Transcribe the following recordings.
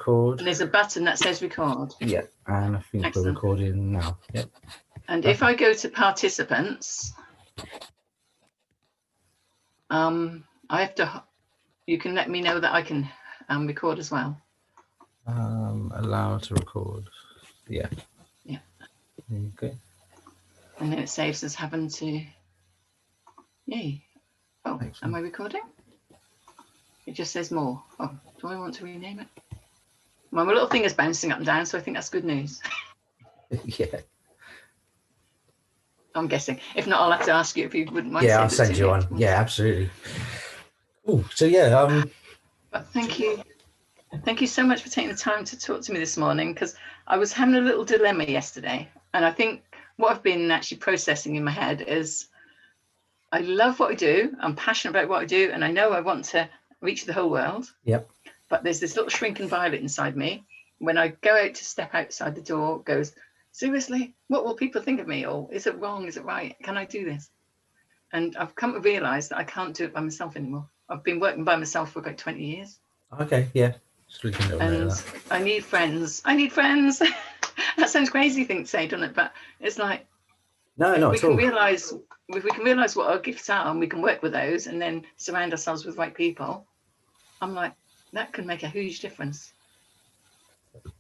record. And there's a button that says record. Yeah, and I think Excellent. we're recording now. Yep. And if I go to participants, I have to, you can let me know that I can record as well. Allow to record. Yeah. Yeah. Okay. And then it saves us having to, yay. Oh, Excellent. Am I recording? It just says more. Oh, do I want to rename it? My little thing is bouncing up and down, so I think that's good news. Yeah. I'm guessing. If not, I'll have to ask you if you wouldn't mind. Yeah, I'll send you one. Yeah, absolutely. Oh, so yeah. But thank you. Thank you so much for taking the time to talk to me this morning, because I was having a little dilemma yesterday. And I think what I've been actually processing in my head is I love what I do. I'm passionate about what I do. And I know I want to reach the whole world. Yep. But there's this little shrinking violet inside me. When I go out to step outside the door, goes, seriously, what will people think of me? Or is it wrong? Is it right? Can I do this? And I've come to realize that I can't do it by myself anymore. I've been working by myself for about 20 years. Okay, yeah. And I need friends. I need friends. That sounds crazy thing to say, doesn't it? But it's like, no, not at all. If we can realize what our gifts are and we can work with those and then surround ourselves with right people, I'm like, that can make a huge difference.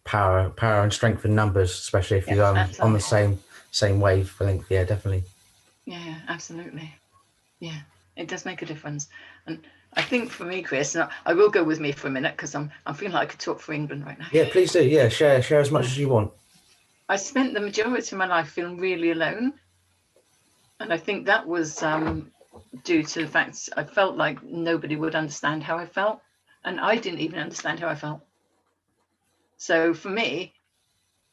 Power and strength in numbers, especially if you're on the same wavelength. Yeah, definitely. Yeah, absolutely. Yeah, it does make a difference. And I think for me, Chris, I will go with me for a minute because I'm feeling like I could talk for England right now. Yeah, please do. Yeah, share as much as you want. I spent the majority of my life feeling really alone. And I think that was due to the fact I felt like nobody would understand how I felt. And I didn't even understand how I felt. So for me,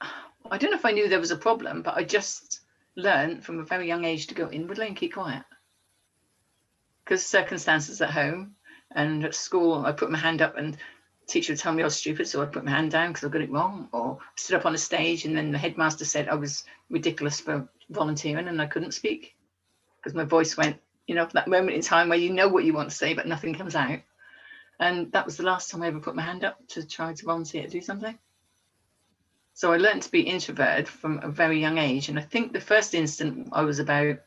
I don't know if I knew there was a problem, but I just learned from a very young age to go inwardly and keep quiet. Because circumstances at home and at school, I put my hand up and the teacher would tell me I was stupid, so I'd put my hand down because I got it wrong, or stood up on a stage and then the headmaster said I was ridiculous for volunteering and I couldn't speak because my voice went, that moment in time where you know what you want to say but nothing comes out. And that was the last time I ever put my hand up to try to volunteer to do something. So I learned to be introverted from a very young age. And I think the first instant I was about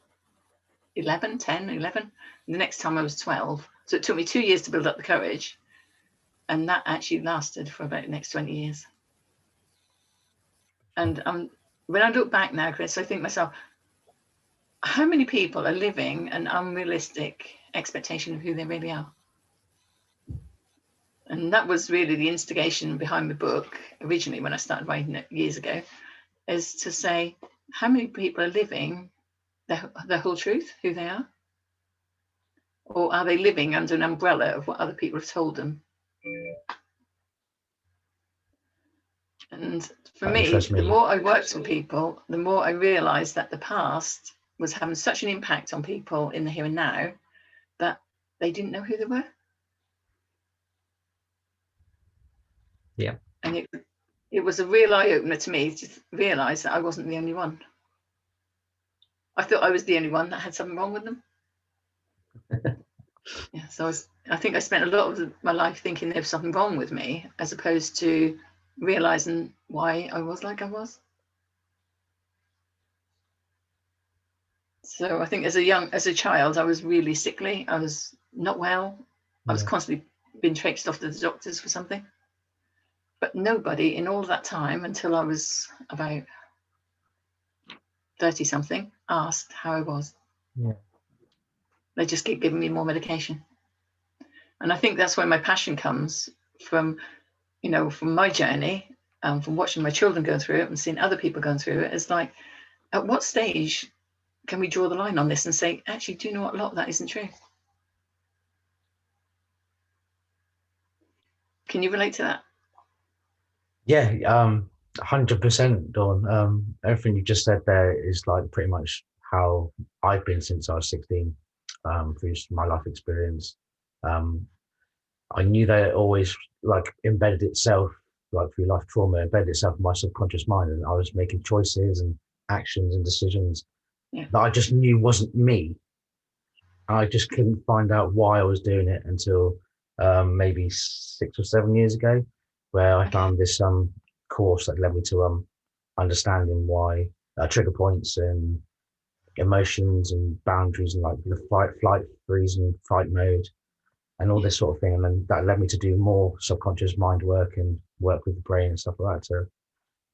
11. And the next time I was 12. So it took me 2 years to build up the courage. And that actually lasted for about the next 20 years. And when I look back now, Chris, I think to myself, how many people are living an unrealistic expectation of who they really are? And that was really the instigation behind the book originally when I started writing it years ago, is to say, how many people are living the whole truth, who they are? Or are they living under an umbrella of what other people have told them? And for me, the more I worked with people, the more I realized that the past was having such an impact on people in the here and now that they didn't know who they were. Yeah. And it was a real eye-opener to me to realize that I wasn't the only one. I thought I was the only one that had something wrong with them. Yeah, so I think I spent a lot of my life thinking there was something wrong with me, as opposed to realizing why I was like I was. So I think as a child, I was really sickly. I was not well. I was constantly being traipsed off to the doctors for something. But nobody in all of that time, until I was about 30 something, asked how I was. Yeah. They just keep giving me more medication. And I think that's where my passion comes from, from my journey, from watching my children go through it and seeing other people going through it. It's like, at what stage can we draw the line on this and say, actually, do you know what? A lot of that isn't true. Can you relate to that? Yeah, 100%, Dawn. Everything you just said there is like pretty much how I've been since I was 16, through my life experience. I knew that it always embedded itself, through life trauma, embedded itself in my subconscious mind, and I was making choices and actions and decisions that I just knew wasn't me. I just couldn't find out why I was doing it until maybe 6 or 7 years ago. where I Okay. found this course that led me to understanding why trigger points and emotions and boundaries and like the fight, flight, freeze, and fight mode and all Yeah. this sort of thing. And then that led me to do more subconscious mind work and work with the brain and stuff like that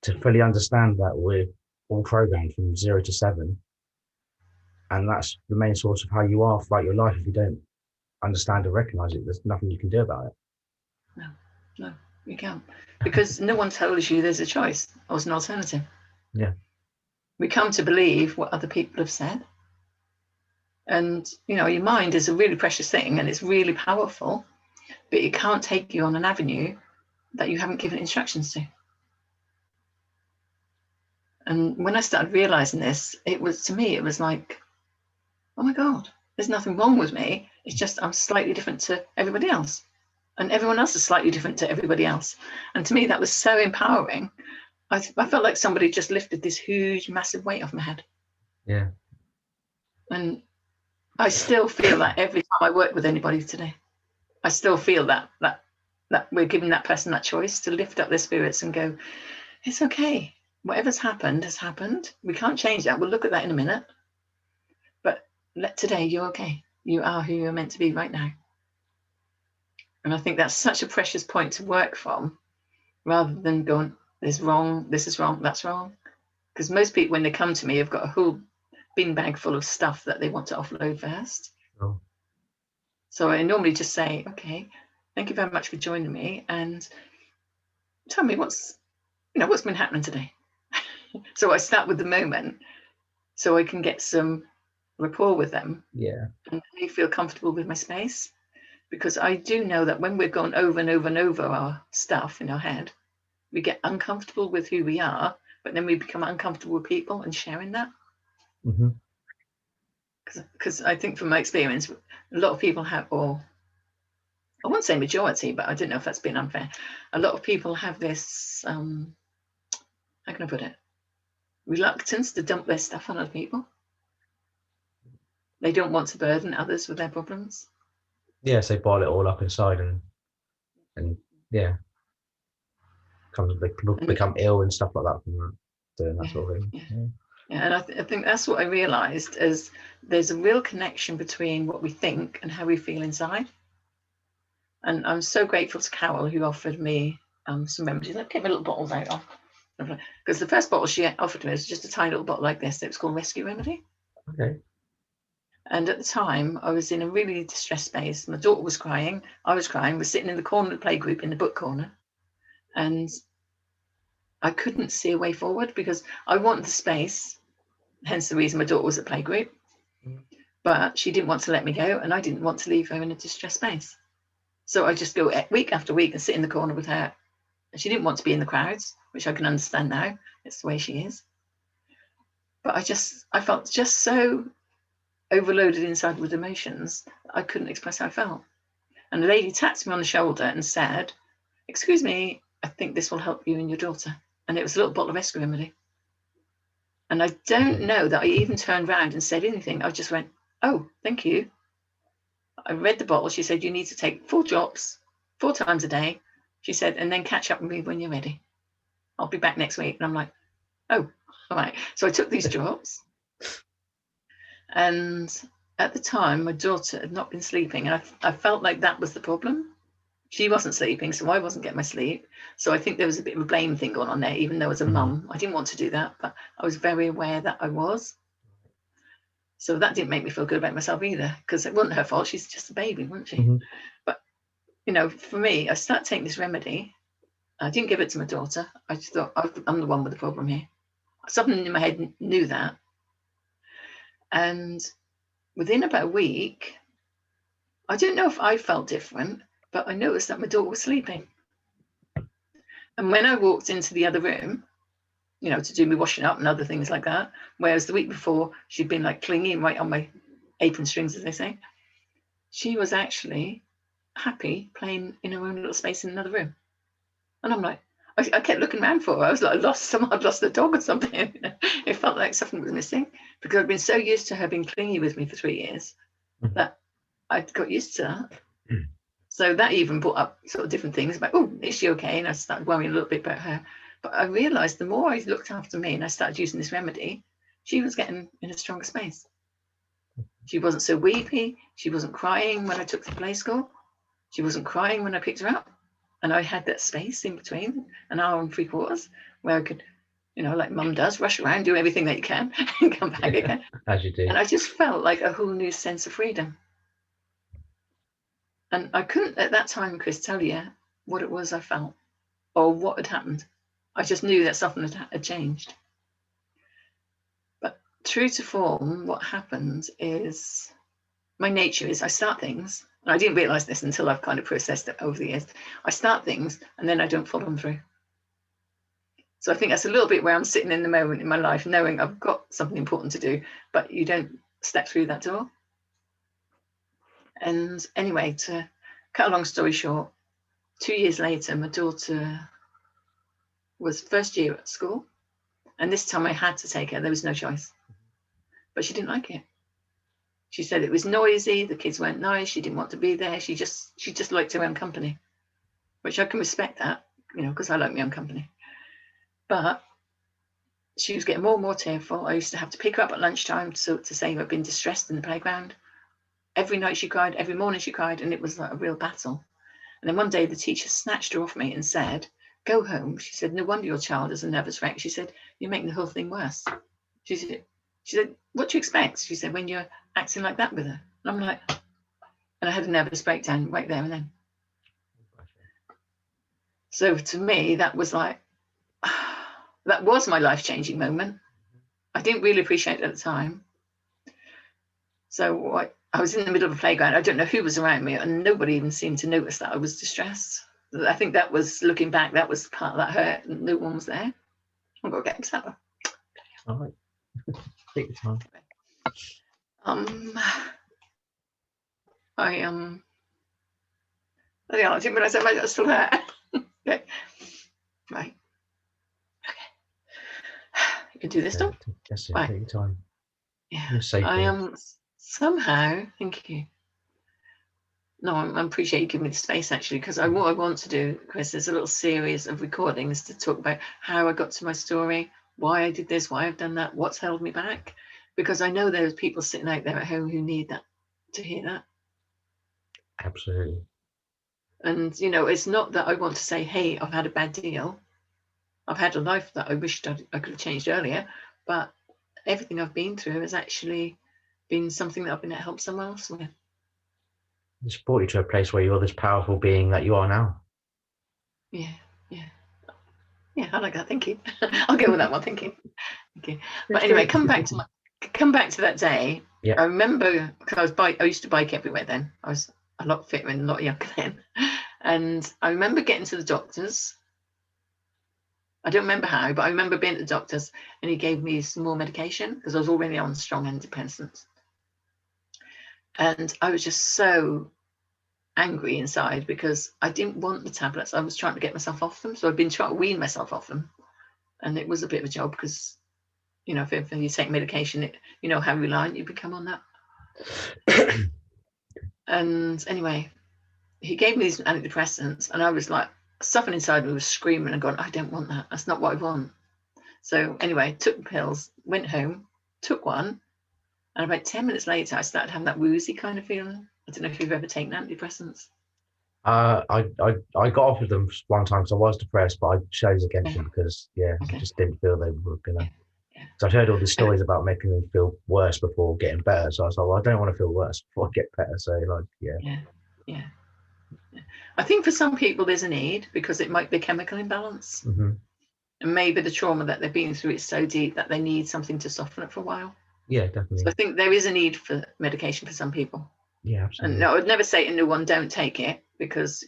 to fully understand that we're all programmed from 0 to 7, and that's the main source of how you are throughout your life. If you don't understand or recognize it, there's nothing you can do about it. No, no, you can't. Because no one tells you there's a choice or an alternative. Yeah. We come to believe what other people have said. And, your mind is a really precious thing and it's really powerful, but it can't take you on an avenue that you haven't given instructions to. And when I started realizing this, it was like, oh my God, there's nothing wrong with me. It's just I'm slightly different to everybody else. And everyone else is slightly different to everybody else. And to me, that was so empowering. I felt like somebody just lifted this huge, massive weight off my head. Yeah. And I still feel that every time I work with anybody today. I still feel that we're giving that person that choice to lift up their spirits and go, it's okay. Whatever's happened has happened. We can't change that. We'll look at that in a minute. But today, you're okay. You are who you're meant to be right now. And I think that's such a precious point to work from, rather than going, this wrong, this is wrong, that's wrong. Because most people, when they come to me, have got a whole bin bag full of stuff that they want to offload first. Sure. So I normally just say, okay, thank you very much for joining me, and tell me what's been happening today. So I start with the moment, so I can get some rapport with them, Yeah. and they feel comfortable with my space. Because I do know that when we're going over and over and over our stuff in our head, we get uncomfortable with who we are, but then we become uncomfortable with people and sharing that. Mm-hmm. Because I think from my experience, a lot of people have, or I won't say majority, but I don't know if that's been unfair. A lot of people have this, how can I put it, reluctance to dump their stuff on other people. They don't want to burden others with their problems. Yeah. So bottle it all up inside and yeah, people And become ill and stuff like that from that, doing that yeah, sort of thing. yeah. Yeah. Yeah, and I think that's what I realized is there's a real connection between what we think and how we feel inside. And I'm so grateful to Carol who offered me some remedies. Let me get my little bottles out. Because the first bottle she offered me was just a tiny little bottle like this. It was called Rescue Remedy. Okay. And at the time, I was in a really distressed space. My daughter was crying. I was crying. We're sitting in the corner of the playgroup in the book corner. And I couldn't see a way forward because I wanted the space, hence the reason my daughter was at playgroup. But she didn't want to let me go, and I didn't want to leave her in a distressed space. So I just go week after week and sit in the corner with her. And she didn't want to be in the crowds, which I can understand now. It's the way she is. But I felt just so overloaded inside with emotions, I couldn't express how I felt. And the lady tapped me on the shoulder and said, excuse me, I think this will help you and your daughter. And it was a little bottle of Rescue Remedy. And I don't Okay. know that I even turned around and said anything. I just went, oh, thank you. I read the bottle. She said, you need to take 4 drops 4 times a day. She said, and then catch up with me when you're ready. I'll be back next week. And I'm like, oh, all right. So I took these drops. And at the time, my daughter had not been sleeping. And I felt like that was the problem. She wasn't sleeping, so I wasn't getting my sleep. So I think there was a bit of a blame thing going on there, even though as a Mm-hmm. mum, I didn't want to do that, but I was very aware that I was. So that didn't make me feel good about myself either, because it wasn't her fault. She's just a baby, wasn't she? Mm-hmm. But, for me, I started taking this remedy. I didn't give it to my daughter. I just thought, I'm the one with the problem here. Something in my head knew that. And within about a week, I don't know if I felt different, but I noticed that my daughter was sleeping. And when I walked into the other room, to do me washing up and other things like that, whereas the week before she'd been like clinging right on my apron strings, as they say, she was actually happy playing in her own little space in another room. And I'm like, I kept looking around for her. I was like, I'd lost a dog or something. It felt like something was missing because I'd been so used to her being clingy with me for 3 years Mm-hmm. that I'd got used to that. So that even brought up sort of different things about, oh, is she okay? And I started worrying a little bit about her. But I realized the more I looked after me and I started using this remedy, she was getting in a stronger space. She wasn't so weepy. She wasn't crying when I took her to play school. She wasn't crying when I picked her up. And I had that space in between, an hour and 3/4, where I could, like mum does, rush around, do everything that you can and come back again. As you do. And I just felt like a whole new sense of freedom. And I couldn't at that time, Chris, tell you what it was I felt or what had happened. I just knew that something had changed. But true to form, what happened is my nature is I start things, and I didn't realize this until I've kind of processed it over the years. I start things and then I don't follow them through. So I think that's a little bit where I'm sitting in the moment in my life, knowing I've got something important to do, but you don't step through that door. And anyway, to cut a long story short, 2 years later, my daughter was first year at school. And this time I had to take her. There was no choice. But she didn't like it. She said it was noisy. The kids weren't nice. She didn't want to be there. She just liked her own company, which I can respect that, because I like my own company. But she was getting more and more tearful. I used to have to pick her up at lunchtime to say I'd been distressed in the playground. Every night she cried. Every morning she cried. And it was like a real battle. And then one day the teacher snatched her off me and said, go home. She said, no wonder your child is a nervous wreck. She said, you're making the whole thing worse. She said, what do you expect? She said, when you're acting like that with her. And I'm like, and I had a nervous breakdown right there and then. So to me, that was like, that was my life-changing moment. I didn't really appreciate it at the time. So I was in the middle of a playground. I don't know who was around me, and nobody even seemed to notice that I was distressed. I think that was, looking back, that was part of that hurt. No one was there. I've got to get upset. All right. Take your time. I didn't realize I still hurt. Okay. Right. Okay. You can do this, Tom. Yes, right. Take your time. Yeah. I am somehow, thank you. No, I appreciate you giving me the space, actually, because what I want to do, Chris, is a little series of recordings to talk about how I got to my story, why I did this, why I've done that, what's held me back, because I know there's people sitting out there at home who need that, to hear that. Absolutely. And, it's not that I want to say, hey, I've had a bad deal. I've had a life that I wished I could have changed earlier, but everything I've been through has actually been something that I've been able to help someone else with. It's brought you to a place where you're this powerful being that you are now. Yeah, I like that. Thank you. I'll go with that one. Thank you. Okay. But anyway, come back to that day. Yeah. I remember, because I used to bike everywhere then. I was a lot fitter and a lot younger then. And I remember getting to the doctor's. I don't remember how, but I remember being at the doctor's, and he gave me some more medication because I was already on strong antidepressants. And I was just so angry inside because I didn't want the tablets. I was trying to get myself off them. So I've been trying to wean myself off them. And it was a bit of a job because, if you take medication, how reliant you become on that. And anyway, he gave me these antidepressants, and I was like, something inside me was screaming and going, I don't want that. That's not what I want. So anyway, took the pills, went home, took one. And about 10 minutes later, I started having that woozy kind of feeling. I don't know if you've ever taken antidepressants. I got off of them one time because I was depressed, but I chose against them because I just didn't feel they were gonna. So I've heard all the stories about making them feel worse before getting better. So I was like, well, I don't want to feel worse before I get better. So Yeah. I think for some people there's a need because it might be a chemical imbalance. Mm-hmm. And maybe the trauma that they've been through is so deep that they need something to soften it for a while. Yeah, definitely. So I think there is a need for medication for some people. Yeah, absolutely. And no, I would never say to no one, don't take it, because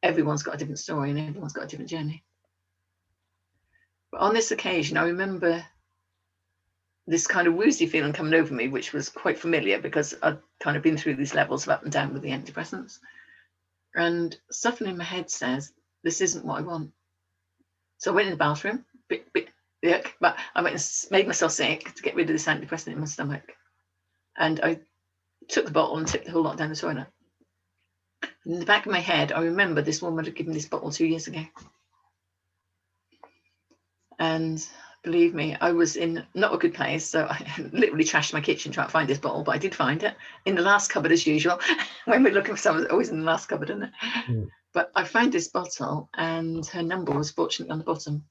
everyone's got a different story and everyone's got a different journey. But on this occasion, I remember this kind of woozy feeling coming over me, which was quite familiar because I'd kind of been through these levels of up and down with the antidepressants. And something in my head says, this isn't what I want. So I went in the bathroom, bit yuck, but I went and made myself sick to get rid of this antidepressant in my stomach. And I took the bottle and tipped the whole lot down the toilet. In the back of my head, I remember this woman had given this bottle 2 years ago. And believe me, I was in not a good place. So I literally trashed my kitchen trying to find this bottle, but I did find it in the last cupboard as usual. When we're looking for someone, it's always in the last cupboard, isn't it? Mm. But I found this bottle and her number was fortunately on the bottom.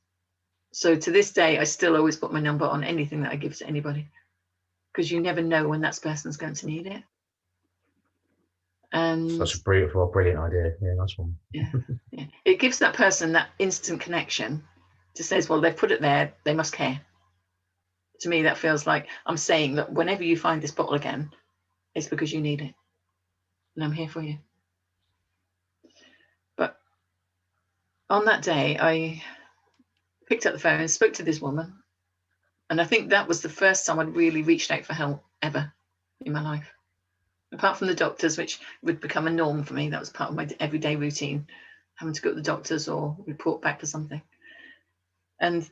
So to this day, I still always put my number on anything that I give to anybody, because you never know when that person's going to need it. And Such a brilliant idea. Yeah, nice one. yeah, it gives that person that instant connection to says, well, they've put it there, they must care. To me, that feels like I'm saying that whenever you find this bottle again, it's because you need it, and I'm here for you. But on that day, I picked up the phone and spoke to this woman, and I think that was the first time I'd really reached out for help ever in my life. Apart from the doctors, which would become a norm for me. That was part of my everyday routine, having to go to the doctors or report back for something. And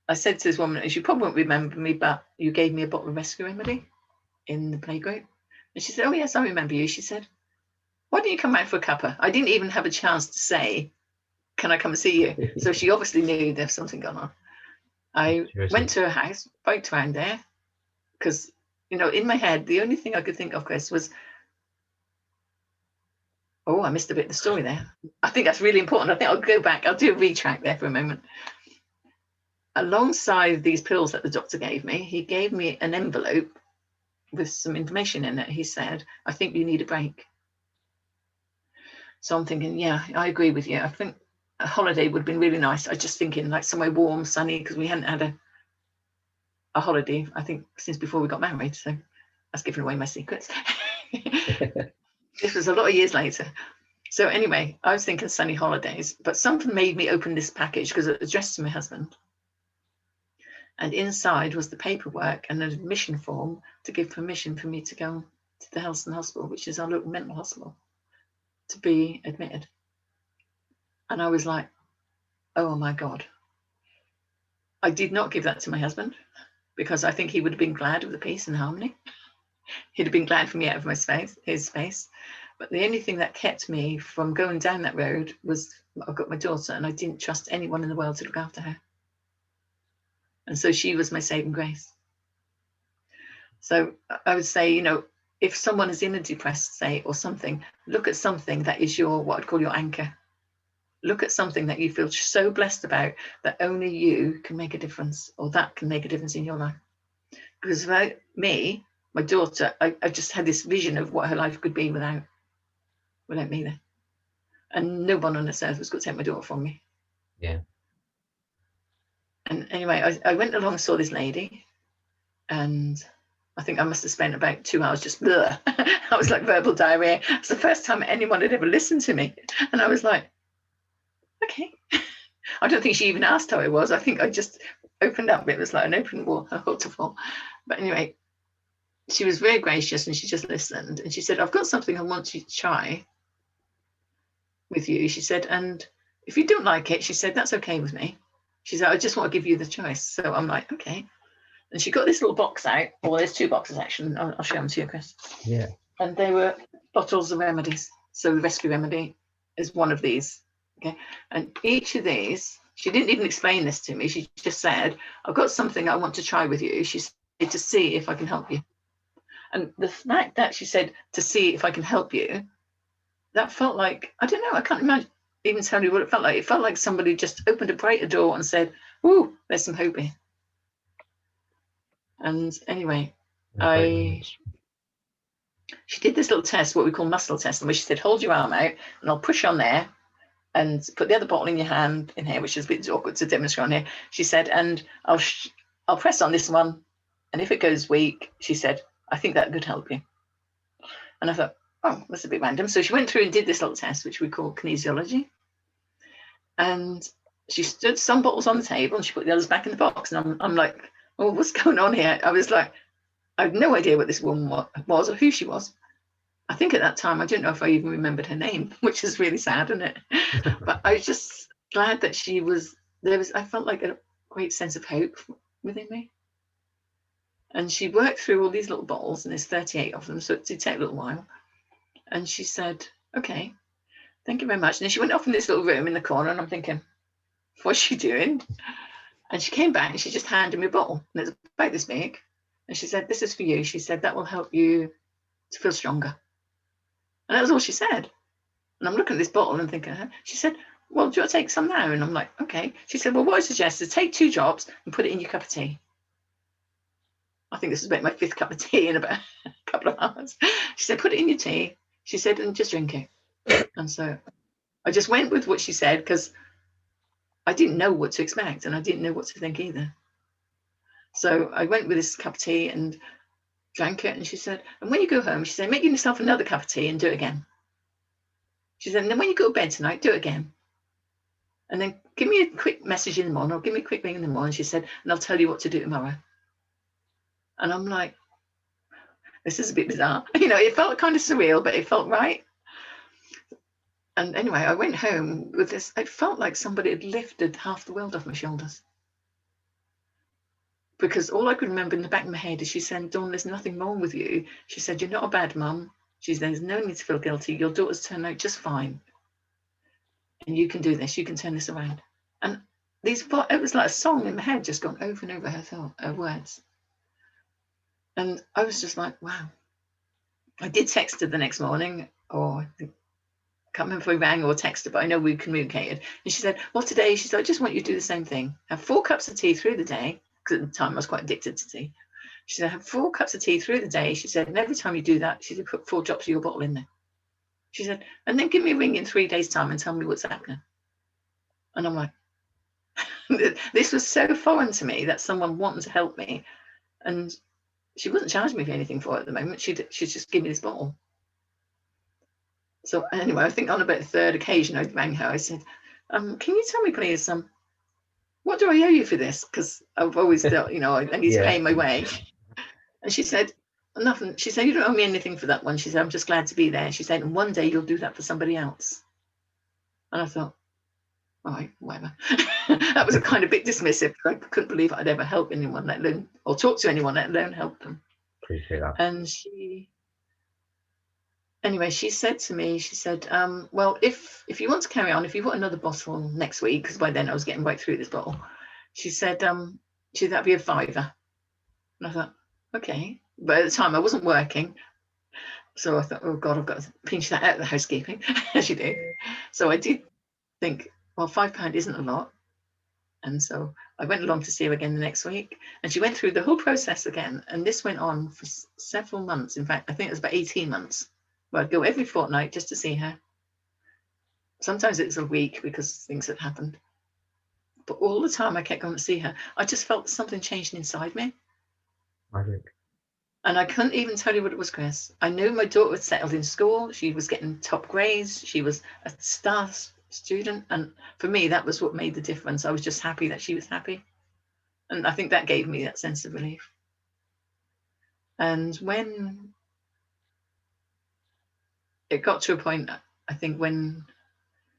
I said to this woman, as you probably won't remember me, but you gave me a bottle of rescue remedy in the playgroup. And she said, oh, yes, I remember you. She said, why don't you come out for a cuppa? I didn't even have a chance to say, can I come and see you? So she obviously knew there's something going on. I went to her house, biked around there, because, you know, in my head, the only thing I could think of, Chris, was, oh, I missed a bit of the story there. I think that's really important. I think I'll go back. I'll do a retrack there for a moment. Alongside these pills that the doctor gave me, he gave me an envelope with some information in it. He said, I think you need a break. So I'm thinking, yeah, I agree with you. I think a holiday would have been really nice. I was just thinking like somewhere warm, sunny, because we hadn't had a holiday, I think, since before we got married. So that's giving away my secrets. This was a lot of years later. So anyway, I was thinking sunny holidays, but something made me open this package because it was addressed to my husband. And inside was the paperwork and an admission form to give permission for me to go to the Helston Hospital, which is our local mental hospital, to be admitted. And I was like, oh my God. I did not give that to my husband because I think he would have been glad of the peace and harmony. He'd have been glad for me out of my space, his space. But the only thing that kept me from going down that road was I've got my daughter and I didn't trust anyone in the world to look after her. And so she was my saving grace. So I would say, you know, if someone is in a depressed state or something, look at something that is your, what I'd call your anchor. Look at something that you feel so blessed about that only you can make a difference, or that can make a difference in your life. Because without me, my daughter, I just had this vision of what her life could be without me there. And no one on this earth was going to take my daughter from me. Yeah. And anyway, I went along and saw this lady, and I think I must have spent about 2 hours just bleh. I was like verbal diarrhea. It's the first time anyone had ever listened to me. And I was like, okay. I don't think she even asked how I was. I think I just opened up. It was like an open waterfall. But anyway, she was very gracious and she just listened. And she said, I've got something I want you to try with you. She said, and if you don't like it, she said, that's okay with me. She said, I just want to give you the choice. So I'm like, okay. And she got this little box out. Well, there's 2 boxes actually. I'll show them to you, Chris. Yeah. And they were bottles of remedies. So the rescue remedy is one of these. Okay. And each of these, she didn't even explain this to me. She just said, I've got something I want to try with you. She said, to see if I can help you. And the fact that she said, to see if I can help you, that felt like, I don't know, I can't imagine even tell you what it felt like. It felt like somebody just opened a brighter door and said, ooh, there's some hope here. And anyway, she did this little test, what we call muscle test, in which she said, hold your arm out and I'll push on there and put the other bottle in your hand in here, which is a bit awkward to demonstrate on here. She said, and I'll press on this one. And if it goes weak, she said, I think that could help you. And I thought, oh, that's a bit random. So she went through and did this little test, which we call kinesiology. And she stood some bottles on the table and she put the others back in the box. And I'm like, oh, what's going on here? I was like, I had no idea what this woman was or who she was. I think at that time, I don't know if I even remembered her name, which is really sad, isn't it? But I was just glad that she was, I felt like a great sense of hope within me. And she worked through all these little bottles, and there's 38 of them, so it did take a little while. And she said, okay, thank you very much. And then she went off in this little room in the corner, and I'm thinking, what's she doing? And she came back and she just handed me a bottle, and it's about this big. And she said, this is for you. She said, that will help you to feel stronger. And that was all she said. And I'm looking at this bottle and thinking, she said, well, do you want to take some now? And I'm like, okay. She said, well, what I suggest is take 2 drops and put it in your cup of tea. I think this is about my 5th cup of tea in about a couple of hours. She said, put it in your tea. She said, and just drink it. And so I just went with what she said, because I didn't know what to expect and I didn't know what to think either. So I went with this cup of tea and drank it. And she said, and when you go home, she said, make yourself another cup of tea and do it again. She said, and then when you go to bed tonight, do it again. And then give me a quick message in the morning, or give me a quick ring in the morning, she said, and I'll tell you what to do tomorrow. And I'm like, this is a bit bizarre. It felt kind of surreal, but it felt right. And anyway, I went home with this. I felt like somebody had lifted half the world off my shoulders. Because all I could remember in the back of my head is she said, Dawn, there's nothing wrong with you. She said, you're not a bad mum. She said, there's no need to feel guilty. Your daughter's turned out just fine. And you can do this. You can turn this around. And it was like a song in my head, just gone over and over her words. And I was just like, wow. I did text her the next morning, or I can't remember if we rang or texted, but I know we communicated. And she said, well, today, she said, I just want you to do the same thing. Have 4 cups of tea through the day, because at the time I was quite addicted to tea. She said, have 4 cups of tea through the day. She said, and every time you do that, she said, put 4 drops of your bottle in there. She said, and then give me a ring in 3 days' time and tell me what's happening. And I'm like, this was so foreign to me, that someone wanted to help me. And she wasn't charging me for anything for it at the moment. She'd just give me this bottle. So anyway, I think on about the 3rd occasion I rang her. I said, can you tell me, please, what do I owe you for this? Because I've always felt, I need to pay my way. And she said, nothing. She said, you don't owe me anything for that one. She said, I'm just glad to be there. She said, and one day you'll do that for somebody else. And I thought, all right, whatever. That was a kind of bit dismissive. I couldn't believe I'd ever help anyone, let alone, or talk to anyone, let alone help them. Appreciate that. And anyway, she said to me, she said, well, if you want to carry on, if you want another bottle next week, because by then I was getting right through this bottle, she said, that'd be a £5. And I thought, okay. But at the time I wasn't working. So I thought, oh God, I've got to pinch that out of the housekeeping, as you do. So I did think, well, £5 isn't a lot. And so I went along to see her again the next week, and she went through the whole process again. And this went on for several months. In fact, I think it was about 18 months. Where I'd go every fortnight just to see her. Sometimes it's a week because things had happened. But all the time I kept going to see her, I just felt something changing inside me. Magic. And I couldn't even tell you what it was, Chris. I knew my daughter had settled in school. She was getting top grades. She was a star student. And for me, that was what made the difference. I was just happy that she was happy. And I think that gave me that sense of relief. And when it got to a point, I think, when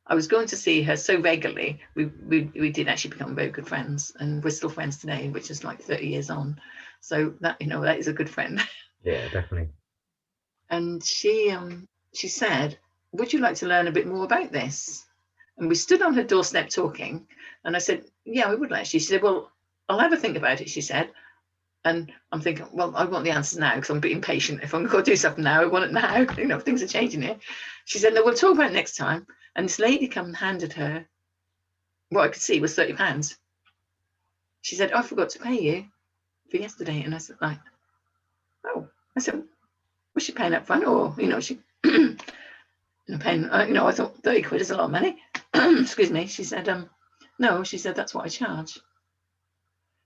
I was going to see her so regularly, we did actually become very good friends, and we're still friends today, which is like 30 years on. So that, that is a good friend. Yeah, definitely. And she said, would you like to learn a bit more about this? And we stood on her doorstep talking, and I said, yeah, I would like. She said, well, I'll have a think about it, she said. And I'm thinking, well, I want the answers now, because I'm being patient. If I'm going to do something now, I want it now. Things are changing here. She said, no, we'll talk about it next time. And this lady came and handed her, what I could see was £30. She said, I forgot to pay you for yesterday. And I said, like, oh. I said, was she paying up front, or, she paying, I thought 30 quid is a lot of money. Excuse me. She said, no, she said, that's what I charge.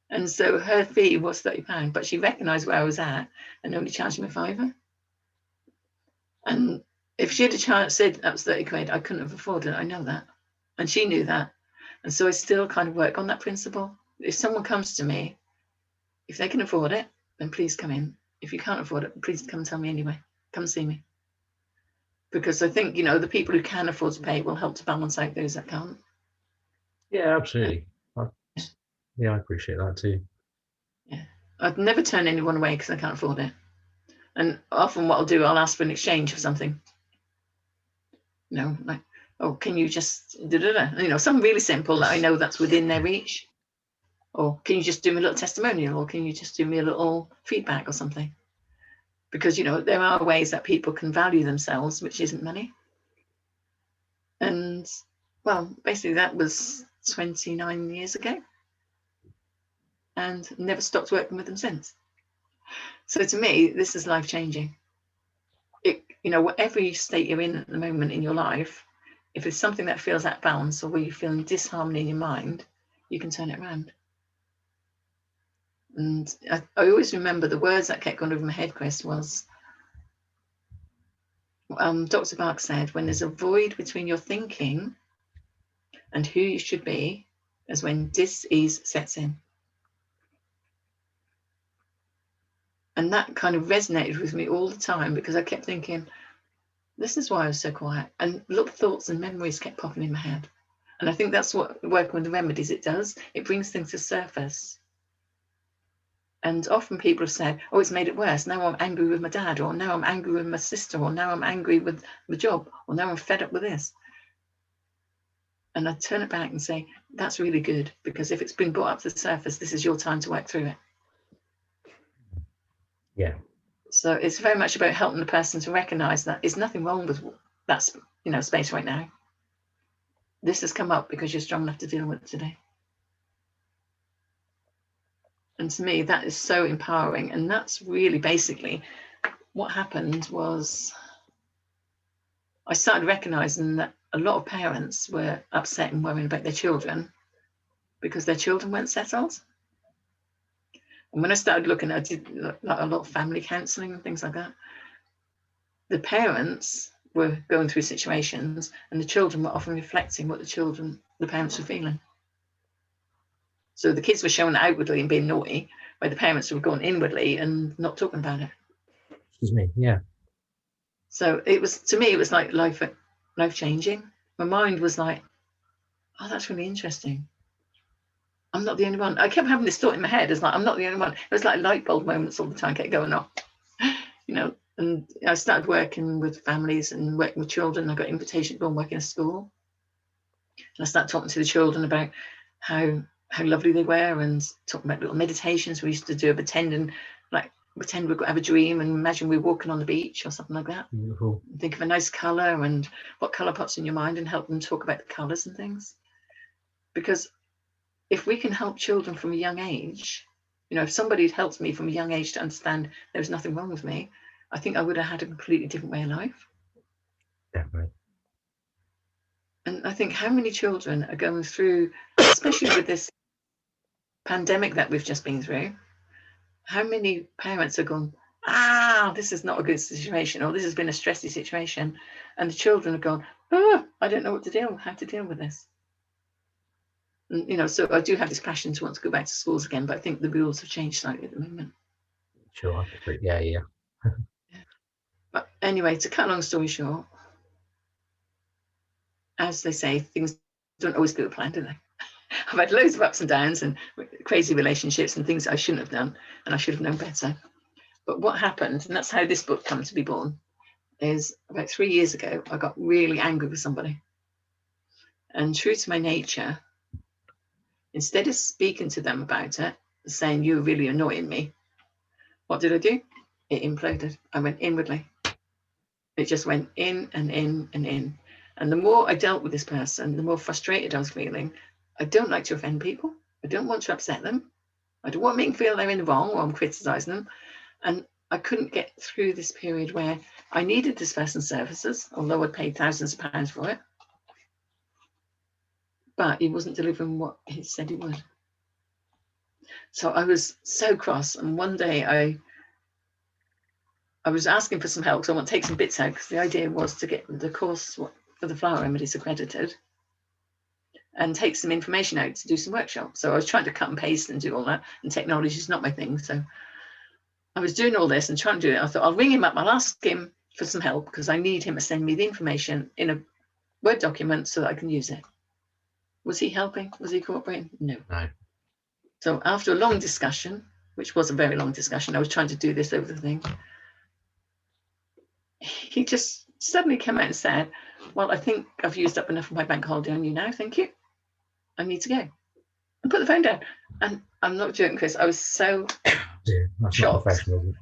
And so her fee was £30, but she recognised where I was at and only charged me £5. And if she had said that was 30 quid, I couldn't have afforded it. I know that. And she knew that. And so I still kind of work on that principle. If someone comes to me, if they can afford it, then please come in. If you can't afford it, please come tell me anyway. Come see me. Because I think, the people who can afford to pay will help to balance out those that can't. Yeah, absolutely. I appreciate that too. Yeah. I'd never turn anyone away because I can't afford it. And often what I'll do, I'll ask for an exchange for something. Like, Oh, can you just something really simple that I know that's within their reach? Or can you just do me a little testimonial, or can you just do me a little feedback or something? Because there are ways that people can value themselves, which isn't money. And well, basically that was 29 years ago, and never stopped working with them since. So to me, this is life changing. Whatever state you're in at the moment in your life, if it's something that feels out of balance, or where you're feeling disharmony in your mind, you can turn it around. And I always remember the words that kept going over my head, Chris, was Dr. Bach said, when there's a void between your thinking and who you should be, is when dis-ease sets in. And that kind of resonated with me all the time, because I kept thinking, this is why I was so quiet. And little thoughts and memories kept popping in my head. And I think that's what working with the remedies it does. It brings things to surface. And often people have said, oh, it's made it worse. Now I'm angry with my dad, or now I'm angry with my sister, or now I'm angry with the job, or now I'm fed up with this. And I turn it back and say, that's really good, because if it's been brought up to the surface, this is your time to work through it. Yeah. So it's very much about helping the person to recognize that there's nothing wrong with that space right now. This has come up because you're strong enough to deal with it today. And to me, that is so empowering. And that's really basically what happened. Was I started recognizing that a lot of parents were upset and worrying about their children because their children weren't settled. And when I started looking, I did like a lot of family counseling and things like that. The parents were going through situations, and the children were often reflecting what the parents were feeling. So the kids were showing outwardly and being naughty, where the parents were going inwardly and not talking about it. Excuse me. Yeah. So to me, it was like life changing. My mind was like, oh, that's really interesting. I'm not the only one. I kept having this thought in my head. It's like, I'm not the only one. It was like light bulb moments all the time kept going off, And I started working with families and working with children. I got invitation to go and work in a school. And I started talking to the children about how lovely they were, and talking about little meditations we used to do, pretend we're going to have a dream and imagine we're walking on the beach or something like that. Beautiful. Think of a nice colour and what colour pops in your mind, and help them talk about the colours and things. Because if we can help children from a young age, if somebody had helped me from a young age to understand there was nothing wrong with me, I think I would have had a completely different way of life. Definitely. And I think how many children are going through, especially with this pandemic that we've just been through, how many parents are going, this is not a good situation, or this has been a stressy situation, and the children are going, I don't know how to deal with this. And, so I do have this passion to want to go back to schools again, but I think the rules have changed slightly at the moment. Sure. Yeah. But anyway, to cut a long story short, as they say, things don't always go to plan, do they? I've had loads of ups and downs and crazy relationships and things I shouldn't have done, and I should have known better. But what happened, and that's how this book came to be born, is about 3 years ago, I got really angry with somebody. And true to my nature, instead of speaking to them about it, saying, you're really annoying me, what did I do? It imploded. I went inwardly. It just went in and in and in. And the more I dealt with this person, the more frustrated I was feeling. I don't like to offend people. I don't want to upset them. I don't want to make them feel they're in the wrong or I'm criticizing them. And I couldn't get through this period where I needed this person's services, although I'd paid thousands of pounds for it. But he wasn't delivering what he said he would. So I was so cross. And one day I was asking for some help because I want to take some bits out, because the idea was to get the course for the flower remedies accredited and take some information out to do some workshops. So I was trying to cut and paste and do all that, and technology is not my thing. So I was doing all this and trying to do it. I thought, I'll ring him up, I'll ask him for some help, because I need him to send me the information in a Word document so that I can use it. Was he helping? Was he cooperating? No. So after a long discussion, which was a very long discussion, I was trying to do this over the thing, he just suddenly came out and said, well, I think I've used up enough of my bank holiday on you now. Thank you. I need to go. And put the phone down. And I'm not joking, Chris. I was so That's not shocked. professional, is it?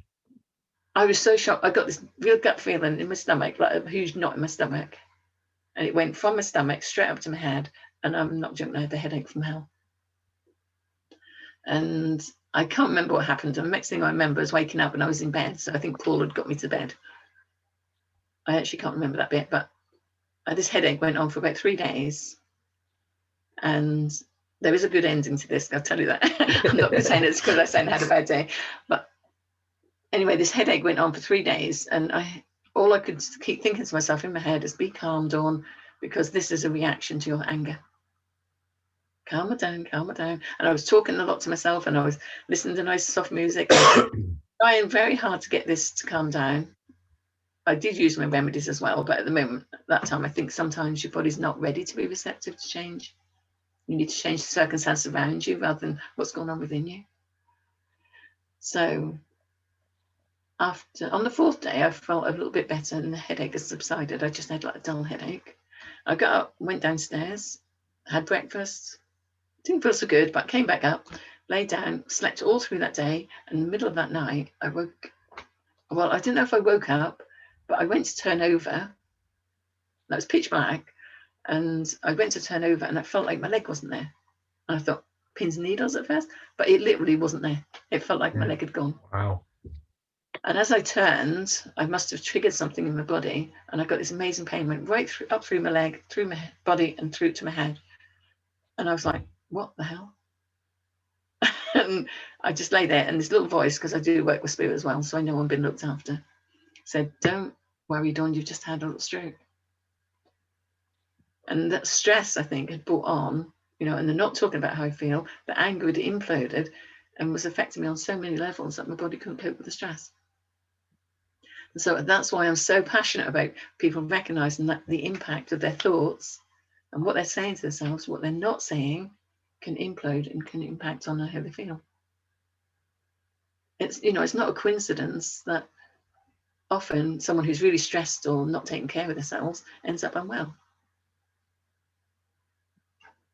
I was so shocked. I got this real gut feeling in my stomach, like a huge knot in my stomach. And it went from my stomach straight up to my head. And I'm not joking, I had the headache from hell. And I can't remember what happened. And the next thing I remember is waking up and I was in bed. So I think Paul had got me to bed. I actually can't remember that bit, but this headache went on for about 3 days. And there is a good ending to this, I'll tell you that. I'm not saying it's because I saying I had a bad day. But anyway, this headache went on for 3 days. And all I could keep thinking to myself in my head is, be calm, Dawn, because this is a reaction to your anger. Calm it down, calm it down. And I was talking a lot to myself, and I was listening to nice soft music, trying very hard to get this to calm down. I did use my remedies as well, but at the moment, that time, I think sometimes your body's not ready to be receptive to change. You need to change the circumstances around you rather than what's going on within you. So on the 4th day, I felt a little bit better and the headache has subsided. I just had like a dull headache. I got up, went downstairs, had breakfast. Didn't feel so good, but came back up, lay down, slept all through that day. And in the middle of that night, I woke. Well, I didn't know if I woke up, but I went to turn over. That was pitch black. And I went to turn over and I felt like my leg wasn't there. And I thought, pins and needles at first, but it literally wasn't there. It felt like my leg had gone. Wow. And as I turned, I must have triggered something in my body. And I got this amazing pain, went right through, up through my leg, through my body and through to my head. And I was like, what the hell? And I just lay there, and this little voice, because I do work with spirit as well, so I know I'm being looked after, said, don't worry, Dawn, you've just had a little stroke. And that stress, I think, had brought on, and they're not talking about how I feel. The anger had imploded and was affecting me on so many levels that my body couldn't cope with the stress. And so that's why I'm so passionate about people recognizing that the impact of their thoughts and what they're saying to themselves, what they're not saying, can implode and can impact on how they feel. It's not a coincidence that often someone who's really stressed or not taking care of themselves ends up unwell.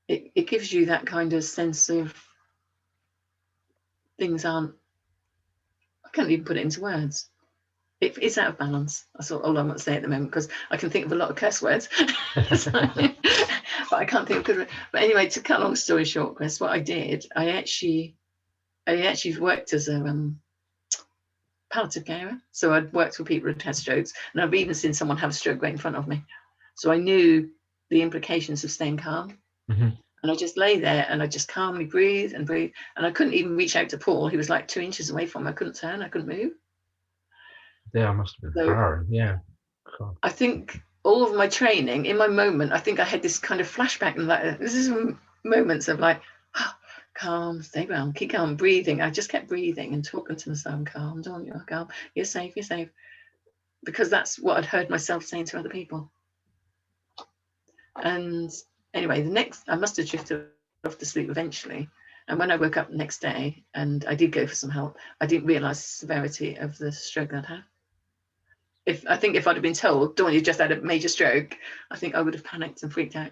It gives you that kind of sense of things aren't, I can't even put it into words. It's out of balance. That's all I want to say at the moment, because I can think of a lot of curse words. But I can't think of good. But anyway, to cut a long story short, Chris, what I did, I actually worked as a palliative carer. So I'd worked with people who'd had strokes, and I've even seen someone have a stroke right in front of me. So I knew the implications of staying calm. Mm-hmm. And I just lay there and I just calmly breathe and breathe. And I couldn't even reach out to Paul. He was like 2 inches away from me. I couldn't turn, I couldn't move. Yeah, I must have been hard. Yeah. God. I think all of my training, in my moment, I think I had this kind of flashback, and like, this is moments of like, oh, calm, stay calm, keep calm, breathing. I just kept breathing and talking to myself, calm, Dawn, you're calm, you're safe, you're safe. Because that's what I'd heard myself saying to other people. And anyway, I must have drifted off to sleep eventually. And when I woke up the next day and I did go for some help, I didn't realize the severity of the stroke I'd had. I think if I'd have been told, Dawn, you just had a major stroke, I think I would have panicked and freaked out.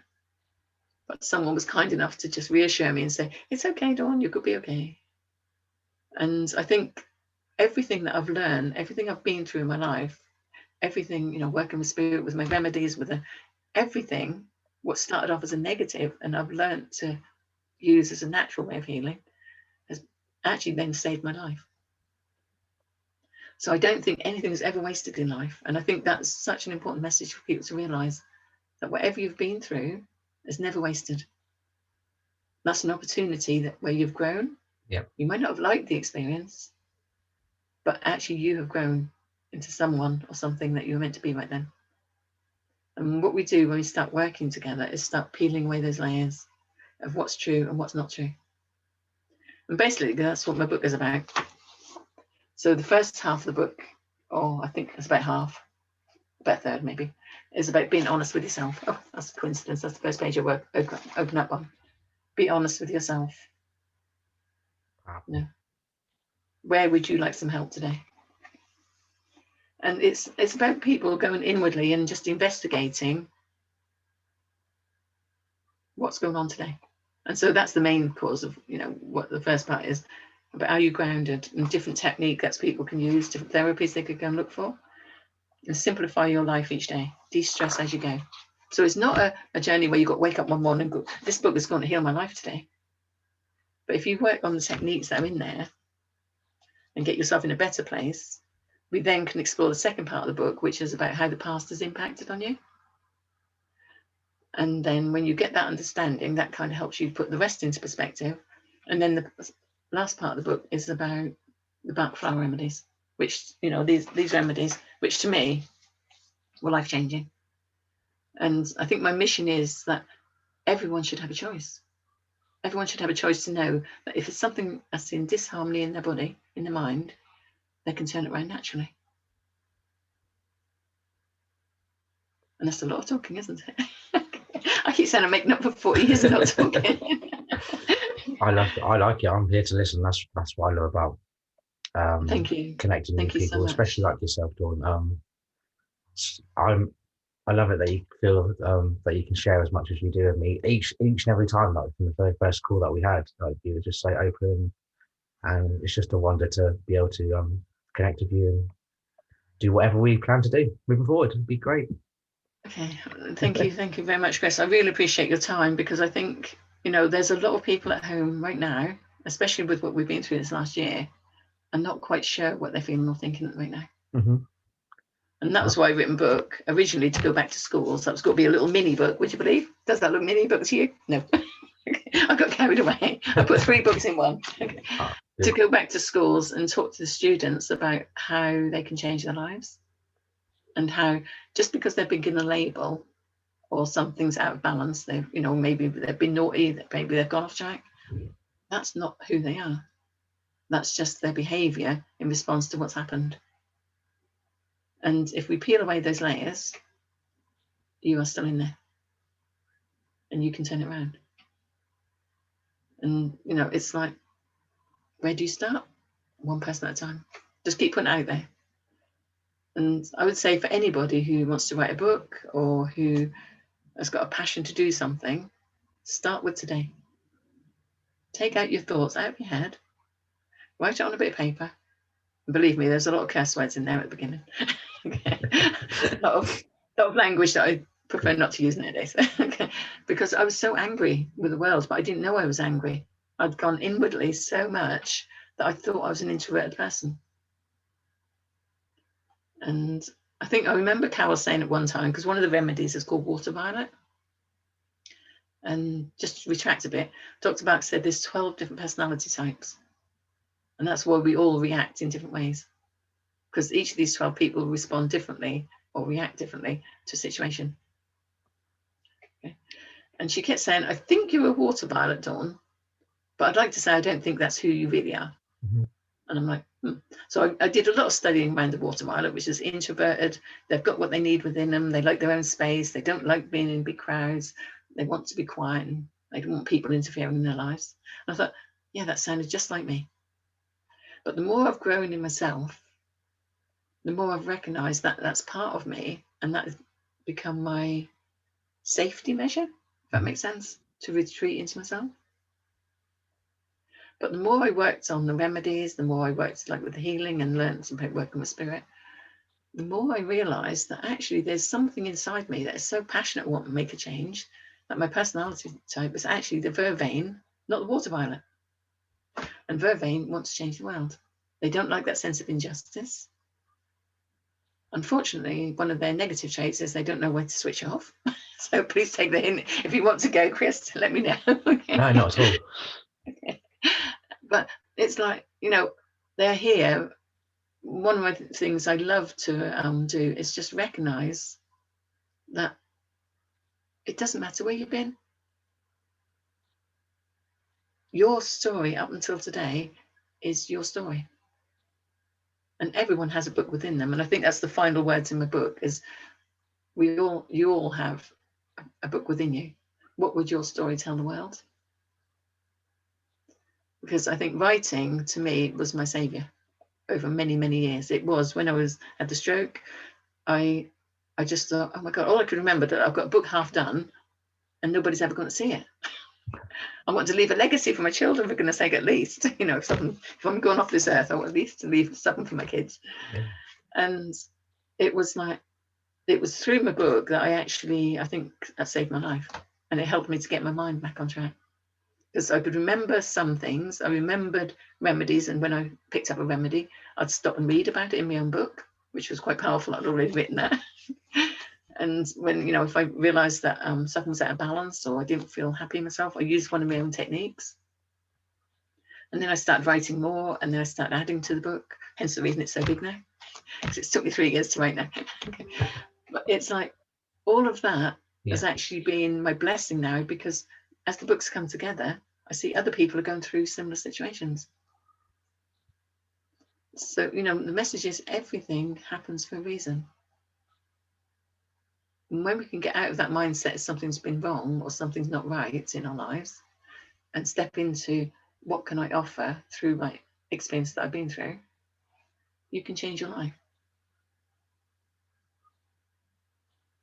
But someone was kind enough to just reassure me and say, it's okay, Dawn, you could be okay. And I think everything that I've learned, everything I've been through in my life, everything, working with spirit, with my remedies, everything, what started off as a negative and I've learned to use as a natural way of healing, has actually then saved my life. So I don't think anything's ever wasted in life. And I think that's such an important message for people to realize, that whatever you've been through is never wasted. That's an opportunity where you've grown. Yep. You might not have liked the experience, but actually you have grown into someone or something that you were meant to be right then. And what we do when we start working together is start peeling away those layers of what's true and what's not true. And basically, that's what my book is about. So the first half of the book, or I think it's about half, about a third maybe, is about being honest with yourself. Oh, that's a coincidence. That's the first page I open up on. Be honest with yourself. Yeah. Where would you like some help today? And it's about people going inwardly and just investigating what's going on today. And so that's the main cause of, what the first part is about how you grounded, and different technique that people can use, different therapies they could go and look for, and simplify your life each day, de-stress as you go. So it's not a journey where you got to wake up one morning and go, this book is going to heal my life today. But if you work on the techniques that are in there and get yourself in a better place, we then can explore the second part of the book, which is about how the past has impacted on you. And then when you get that understanding, that kind of helps you put the rest into perspective. And then the last part of the book is about the Bach flower remedies, which, these remedies, which to me were life-changing. And I think my mission is that everyone should have a choice. Everyone should have a choice to know that if it's something that's in disharmony in their body, in their mind, they can turn it around naturally. And that's a lot of talking, isn't it? I keep saying I'm making up for 40 years of not talking. I like it. I'm here to listen. That's what I love about Thank you. connecting with Thank you so people, much. especially like yourself, Dawn. I love it that you feel that you can share as much as you do with me each and every time. Like from the very first call that we had, like you were just so open, and it's just a wonder to be able to connect with you and do whatever we plan to do moving forward. It'd be great. Okay, thank you very much, Chris. I really appreciate your time, because I think, there's a lot of people at home right now, especially with what we've been through this last year, are not quite sure what they're feeling or thinking right now. Mm-hmm. And that was why I've written a book originally to go back to schools. That was going to be a little mini book, would you believe? Does that look mini book to you? No. I got carried away. I put 3 books in one. To go back to schools and talk to the students about how they can change their lives, and how just because they've been given a label or something's out of balance, they've, maybe they've been naughty, maybe they've gone off track. That's not who they are. That's just their behavior in response to what's happened. And if we peel away those layers, you are still in there, and you can turn it around. And, it's like, where do you start? One person at a time. Just keep putting it out there. And I would say for anybody who wants to write a book or who has got a passion to do something, start with today. Take out your thoughts out of your head, write it on a bit of paper. And believe me, there's a lot of curse words in there at the beginning. A lot of language that I prefer not to use nowadays. Because I was so angry with the world, but I didn't know I was angry. I'd gone inwardly so much that I thought I was an introverted person. And I think I remember Carol saying at one time, because one of the remedies is called water violet. And just to retract a bit, Dr. Bach said there's 12 different personality types. And that's why we all react in different ways. Because each of these 12 people respond differently or react differently to a situation. Okay. And she kept saying, I think you're a water violet, Dawn, but I'd like to say I don't think that's who you really are. Mm-hmm. And I'm like, So I did a lot of studying around the water violet, which is introverted. They've got what they need within them. They like their own space. They don't like being in big crowds. They want to be quiet, and they don't want people interfering in their lives. And I thought, yeah, that sounded just like me. But the more I've grown in myself, the more I've recognized that that's part of me, and that has become my safety measure, if that makes sense, to retreat into myself. But the more I worked on the remedies, the more I worked with the healing and learned about working with spirit, the more I realized that actually there's something inside me that is so passionate I want to make a change, that my personality type is actually the vervain, not the water violet. And vervain wants to change the world. They don't like that sense of injustice. Unfortunately, one of their negative traits is they don't know where to switch off. So please take the hint. If you want to go, Chris, let me know. Okay. No, not at all. Okay. But it's like, they're here. One of my things I love to do is just recognize that it doesn't matter where you've been. Your story up until today is your story. And everyone has a book within them. And I think that's the final words in my book is you all have a book within you. What would your story tell the world? Because I think writing to me was my savior over many, many years. It was when I had the stroke. I just thought, oh my God, all I could remember that I've got a book half done and nobody's ever going to see it. I want to leave a legacy for my children, for goodness sake, at least. You know, if I'm going off this earth, I want at least to leave something for my kids. Yeah. And it was through my book that I think that saved my life. And it helped me to get my mind back on track. Because I could remember some things. I remembered remedies. And when I picked up a remedy, I'd stop and read about it in my own book, which was quite powerful. I'd already written that. And when, you know, if I realized that something was out of balance or I didn't feel happy in myself, I used one of my own techniques. And then I started writing more, and then I started adding to the book. Hence the reason it's so big now. Because it took me 3 years to write now. But it's like all of that has actually been my blessing now, because as the books come together, I see other people are going through similar situations. So, you know, the message is everything happens for a reason. And when we can get out of that mindset if something's been wrong or something's not right in our lives, and step into what can I offer through my experience that I've been through, you can change your life.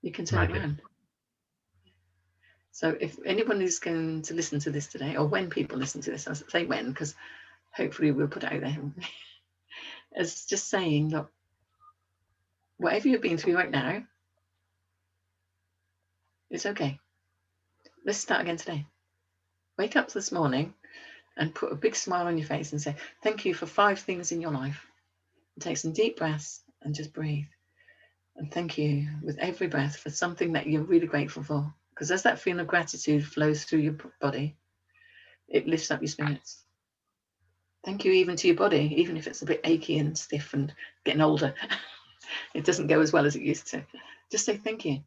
You can turn it around. So if anyone is going to listen to this today, or when people listen to this, I say when, because hopefully we'll put it out there, as just saying, look, whatever you've been through right now, it's okay. Let's start again today. Wake up this morning and put a big smile on your face and say, thank you for 5 things in your life. And take some deep breaths and just breathe. And thank you with every breath for something that you're really grateful for. Because as that feeling of gratitude flows through your body, it lifts up your spirits. Thank you even to your body, even if it's a bit achy and stiff and getting older. It doesn't go as well as it used to. Just say thank you.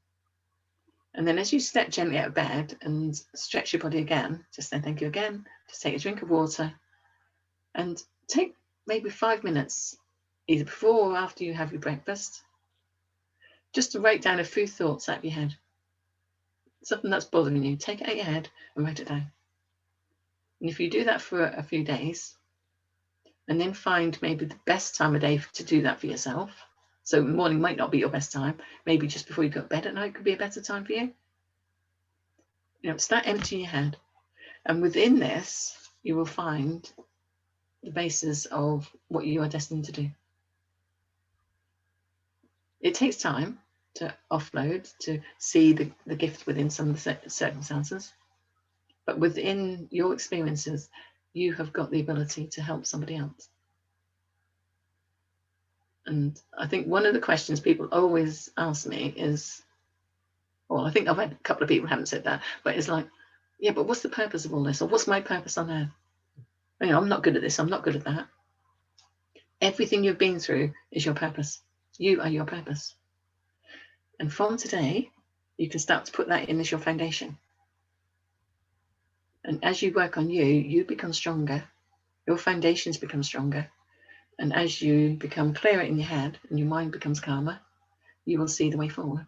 And then as you step gently out of bed and stretch your body again, just say thank you again. Just take a drink of water and take maybe 5 minutes, either before or after you have your breakfast, just to write down a few thoughts out of your head. Something that's bothering you, take it out of your head and write it down. And if you do that for a few days, and then find maybe the best time of day to do that for yourself. So morning might not be your best time. Maybe just before you go to bed at night could be a better time for you. You know, start emptying your head. And within this, you will find the basis of what you are destined to do. It takes time to offload, to see the gift within some of the circumstances. But within your experiences, you have got the ability to help somebody else. And I think one of the questions people always ask me is, well, I think I've had a couple of people who haven't said that, but it's like, yeah, but what's the purpose of all this? Or what's my purpose on earth? You know, I'm not good at this. I'm not good at that. Everything you've been through is your purpose. You are your purpose. And from today, you can start to put that in as your foundation. And as you work on you, you become stronger. Your foundations become stronger. And as you become clearer in your head and your mind becomes calmer, you will see the way forward.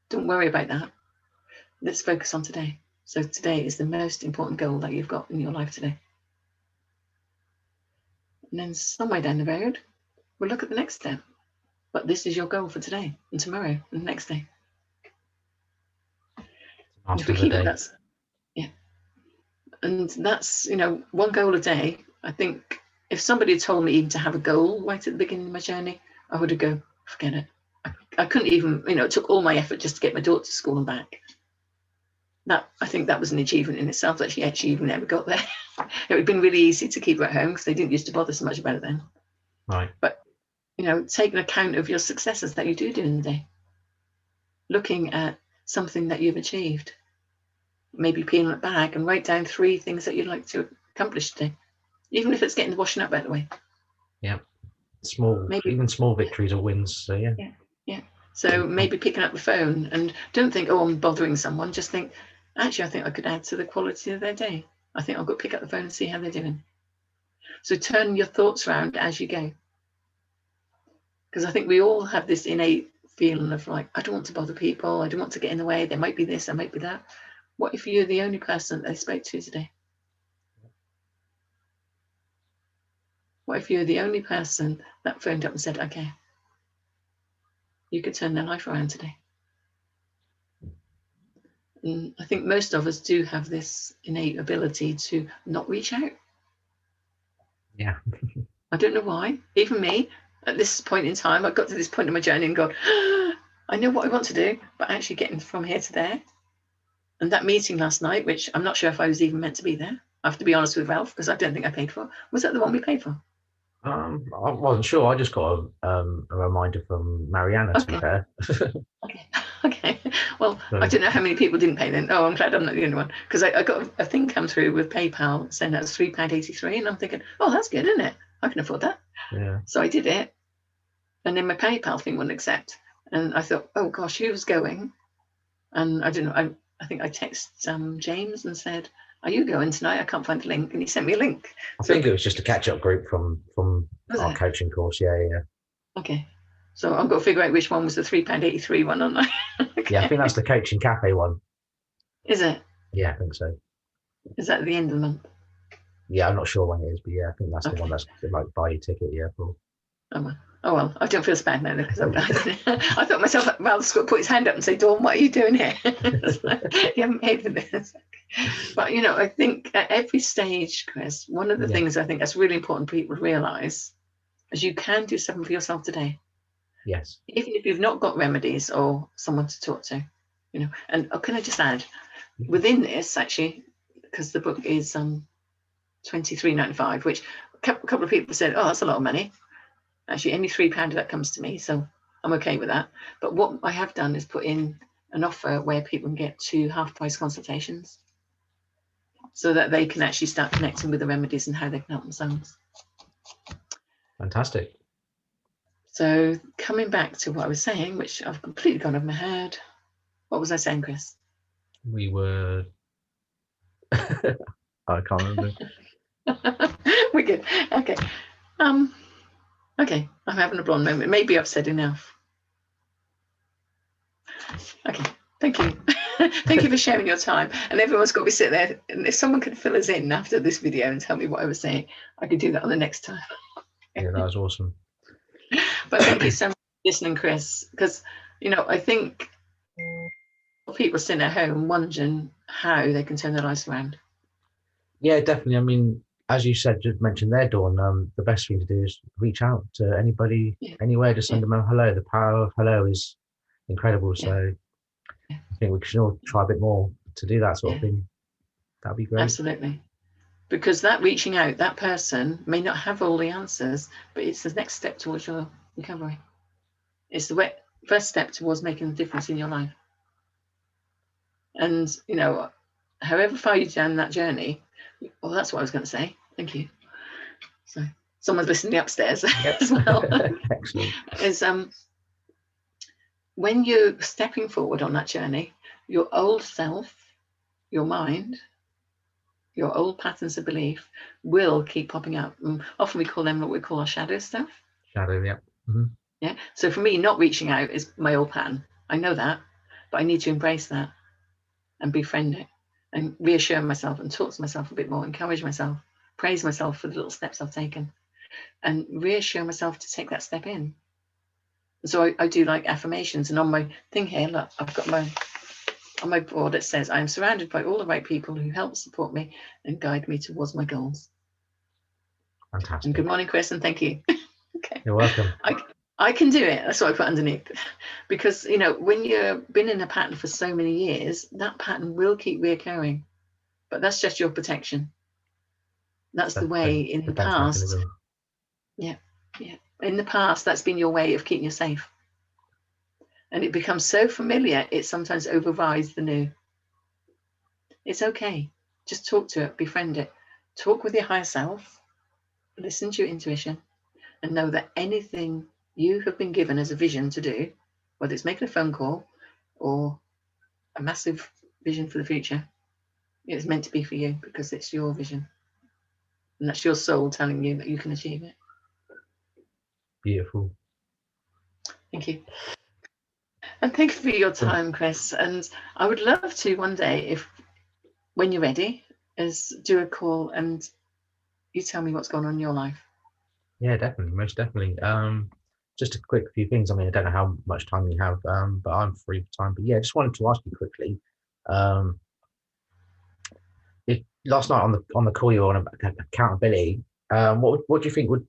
Don't worry about that. Let's focus on today. So today is the most important goal that you've got in your life today. And then somewhere down the road, we'll look at the next step. But this is your goal for today and tomorrow and the next day. And if we keep it, that's, yeah. And that's, you know, one goal a day. I think if somebody had told me even to have a goal right at the beginning of my journey, I would have go, forget it. I couldn't even, you know, it took all my effort just to get my daughter to school and back. That, I think that was an achievement in itself, that she actually even never got there. It would have been really easy to keep her at home because they didn't used to bother so much about it then. Right. But, you know, take an account of your successes that you do in the day. Looking at something that you've achieved. Maybe peel it back and write down 3 things that you'd like to accomplish today. Even if it's getting the washing up out of the way. Yeah. Even small victories or wins. So yeah. Yeah. So maybe picking up the phone, and don't think, oh, I'm bothering someone. Just think, actually, I think I could add to the quality of their day. I think I'll go pick up the phone and see how they're doing. So turn your thoughts around as you go. Because I think we all have this innate feeling of like, I don't want to bother people. I don't want to get in the way. There might be this, there might be that. What if you're the only person they spoke to today? What if you're the only person that phoned up and said, okay, you could turn their life around today? I think most of us do have this innate ability to not reach out. Yeah. I don't know why. Even me, at this point in time, I got to this point in my journey and gone, I know what I want to do, but actually getting from here to there. And that meeting last night, which I'm not sure if I was even meant to be there, I have to be honest with Ralph, because I don't think I paid for. Was that the one we paid for? I wasn't sure. I just got a reminder from Mariana, to be Okay. fair. Okay. Okay. Well, I So, don't know how many people didn't pay then. Oh, I'm glad I'm not the only one. Because I got a thing come through with PayPal saying that was £3.83. And I'm thinking, oh, that's good, isn't it? I can afford that. yeah. So I did it. And then my PayPal thing wouldn't accept. And I thought, oh gosh, who's going? And I don't know. I think I texted James and said, "Are you going tonight? I can't find the link." And he sent me a link. I So think it was just a catch-up group from was our it? coaching course. Yeah, yeah. Okay. So I've got to figure out which one was the £3.83 one, aren't I? Yeah, I Okay. think that's the coaching cafe one. Is it? Yeah, I think so. Is that at the end of the month? Yeah, I'm not sure when it is, but yeah, I think that's the one Okay. that's like buy your ticket. Yeah, for. Oh well. Oh well. I don't feel so bad now because I thought myself, Ralph's got to put his hand up and say, "Dawn, what are you doing here? You haven't paid for this." But I think at every stage, Chris, one of the Yeah. things I think that's really important for people to realise is you can do something for yourself today. Yes. Even if you've not got remedies or someone to talk to, And can I just add, within this actually, because the book is £23.95, which a couple of people said, oh, that's a lot of money. Actually, only £3 of that comes to me, so I'm okay with that. But what I have done is put in an offer where people can get 2 half-price consultations, so that they can actually start connecting with the remedies and how they can help themselves. Fantastic. So coming back to what I was saying, which I've completely gone over my head. What was I saying, Chris? We were. I can't remember. We're good. Okay. Okay. I'm having a blonde moment. Maybe I've said enough. Okay. Thank you. Thank you for sharing your time. And everyone's got to be sitting there. And if someone could fill us in after this video and tell me what I was saying, I could do that on the next time. Yeah, that was awesome. But thank you so much for listening, Chris. Because, I think people sitting at home wondering how they can turn their lives around. Yeah, definitely. I mean, as you said, just mentioned there, Dawn, the best thing to do is reach out to anybody, anywhere, just send them a hello. The power of hello is incredible. So I think we should all try a bit more to do that sort of thing. That'd be great. Absolutely. Because that reaching out, that person may not have all the answers, but it's the next step towards your recovery. It's the first step towards making a difference in your life. And, however far you've done that journey, well, that's what I was going to say. Thank you. So someone's listening upstairs as well. Excellent. Is when you're stepping forward on that journey, your old self, your mind, your old patterns of belief will keep popping up. And often we call them what we call our shadow stuff. Shadow, yeah. Mm-hmm. Yeah. So for me, not reaching out is my old pattern. I know that, but I need to embrace that and befriend it and reassure myself and talk to myself a bit more, encourage myself, praise myself for the little steps I've taken, and reassure myself to take that step in. So I do like affirmations, and on my thing here, look, I've got on my board it says, I am surrounded by all the right people who help support me and guide me towards my goals. Fantastic. And good morning, Chris, and thank you. Okay. You're welcome. I can do it. That's what I put underneath. Because, when you've been in a pattern for so many years, that pattern will keep reoccurring. But that's just your protection. That's the way in the past. Mechanism. Yeah. In the past, that's been your way of keeping you safe. And it becomes so familiar, it sometimes overrides the new. It's okay. Just talk to it, befriend it. Talk with your higher self. Listen to your intuition. And know that anything you have been given as a vision to do, whether it's making a phone call or a massive vision for the future, it's meant to be for you because it's your vision. And that's your soul telling you that you can achieve it. Beautiful. Thank you. And thank you for your time, Chris. And I would love to one day, if when you're ready, is do a call and you tell me what's going on in your life. Yeah, definitely, most definitely. Just a quick few things. I mean, I don't know how much time you have, but I'm free for time. But yeah, I just wanted to ask you quickly. Um, last night on the call you were on about accountability. What do you think would,